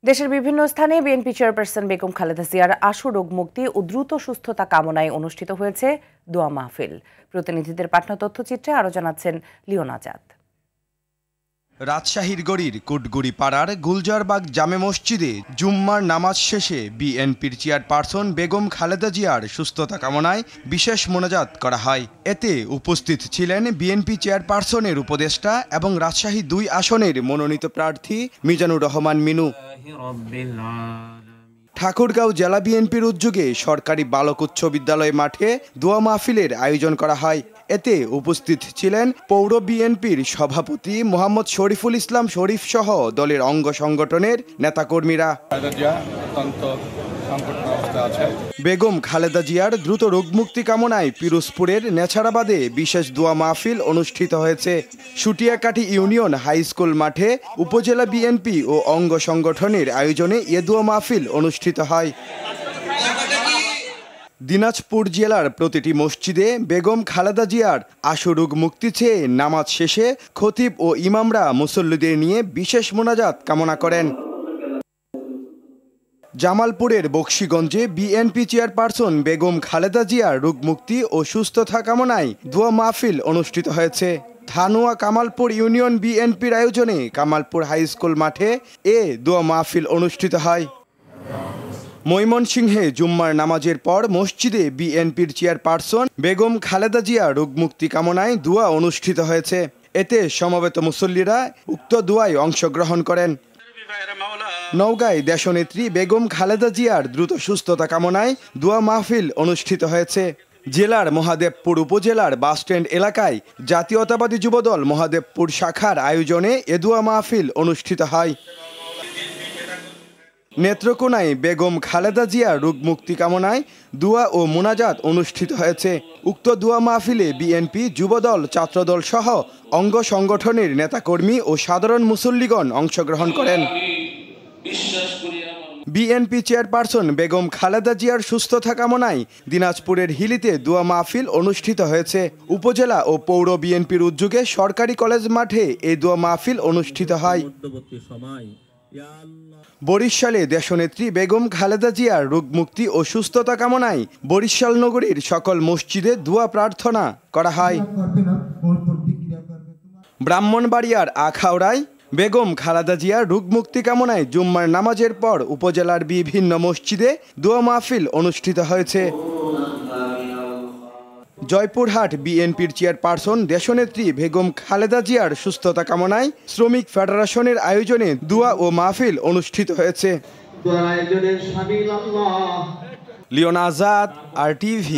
দেশের বিভিন্ন স্থানে বিএনপি চেয়ারপারসন বেগম খালেদা জিয়ার আশু রোগ মুক্তি ও দ্রুত সুস্থতা কামনায় অনুষ্ঠিত হয়েছে দোয়া মাহফিল। প্রতিনিধিদের পাঠানো তথ্যচিত্রে আরও জানাচ্ছেন লিওন আজাদ। রাজশাহীর গড়ির কুটগুড়ি পাড়ার গুলজারবাগ জামে মসজিদে জুম্মার নামাজ শেষে বিএনপির চেয়ারপারসন বেগম খালেদা জিয়ার সুস্থতা কামনায় বিশেষ মোনাজাত করা হয়। এতে উপস্থিত ছিলেন বিএনপি চেয়ারপারসনের উপদেষ্টা এবং রাজশাহী ২ আসনের মনোনীত প্রার্থী মিজানুর রহমান মিনু। ঠাকুরগাঁও জেলা বিএনপির উদ্যোগে সরকারি বালক উচ্চ বিদ্যালয় মাঠে দোয়া মাহফিলের আয়োজন করা হয়। এতে উপস্থিত ছিলেন পৌর বিএনপির সভাপতি মোহাম্মদ শরীফুল ইসলাম শরীফ সহ দলের অঙ্গ সংগঠনের নেতাকর্মীরা। বেগম খালেদা জিয়ার দ্রুত রোগমুক্তি কামনায় পিরোজপুরের নেছারাবাদে বিশেষ দোয়া মাহফিল অনুষ্ঠিত হয়েছে। সুটিয়াকাঠি ইউনিয়ন হাই স্কুল মাঠে উপজেলা বিএনপি ও অঙ্গ সংগঠনের আয়োজনে এ দোয়া মাহফিল অনুষ্ঠিত হয়। দিনাজপুর জেলার প্রতিটি মসজিদে বেগম খালেদা জিয়ার আশু রোগ মুক্তি চেয়ে নামাজ শেষে খতিব ও ইমামরা মুসল্লিদের নিয়ে বিশেষ মোনাজাত কামনা করেন। জামালপুরের বকশীগঞ্জে বিএনপি চেয়ারপারসন বেগম খালেদা জিয়ার রোগমুক্তি ও সুস্থতা কামনায় দোয়া মাহফিল অনুষ্ঠিত হয়েছে। ধানুয়া কামালপুর ইউনিয়ন বিএনপির আয়োজনে কামালপুর হাই স্কুল মাঠে এ দোয়া মাহফিল অনুষ্ঠিত হয়। ময়মনসিংহে জুম্মার নামাজের পর মসজিদে বিএনপির চেয়ারপারসন বেগম খালেদা জিয়া রোগমুক্তি কামনায় দোয়া অনুষ্ঠিত হয়েছে। এতে সমবেত মুসল্লিরা উক্ত দোয়ায় অংশগ্রহণ করেন। নওগাঁয় দেশনেত্রী বেগম খালেদা জিয়ার দ্রুত সুস্থতা কামনায় দোয়া মাহফিল অনুষ্ঠিত হয়েছে। জেলার মহাদেবপুর উপজেলার বাসস্ট্যান্ড এলাকায় জাতীয়তাবাদী যুবদল মহাদেবপুর শাখার আয়োজনে এ দোয়া মাহফিল অনুষ্ঠিত হয়। নেত্রকোনায় বেগম খালেদা জিয়ার রোগমুক্তি কামনায় দোয়া ও মোনাজাত অনুষ্ঠিত হয়েছে। উক্ত দোয়া মাহফিলে বিএনপি যুবদল ছাত্রদল সহ অঙ্গ সংগঠনের নেতাকর্মী ও সাধারণ মুসল্লিগণ অংশগ্রহণ করেন। বিএনপি চেয়ারপারসন বেগম খালেদা জিয়ার সুস্থতা কামনায় দিনাজপুরের হিলিতে দোয়া মাহফিল অনুষ্ঠিত হয়েছে। উপজেলা ও পৌর বিএনপির উদ্যোগে সরকারি কলেজ মাঠে এই দোয়া মাহফিল অনুষ্ঠিত হয়। বরিশালে দেশনেত্রী বেগম খালেদা জিয়ার রোগমুক্তি ও সুস্থতা কামনায় বরিশাল নগরীর সকল মসজিদে দোয়া প্রার্থনা করা হয়। ব্রাহ্মণবাড়িয়ার আখাউড়ায় বেগম খালেদা জিয়ার রোগমুক্তি কামনায় জুম্মার নামাজের পর উপজেলার বিভিন্ন মসজিদে দোয়া মাহফিল অনুষ্ঠিত হয়েছে। জয়পুরহাট বিএনপির চেয়ারপারসন দেশনেত্রী বেগম খালেদা জিয়ার সুস্থতা কামনায় শ্রমিক ফেডারেশনের আয়োজনে দোয়া ও মাহফিল অনুষ্ঠিত হয়েছে। লিওন আজাদ, RTV।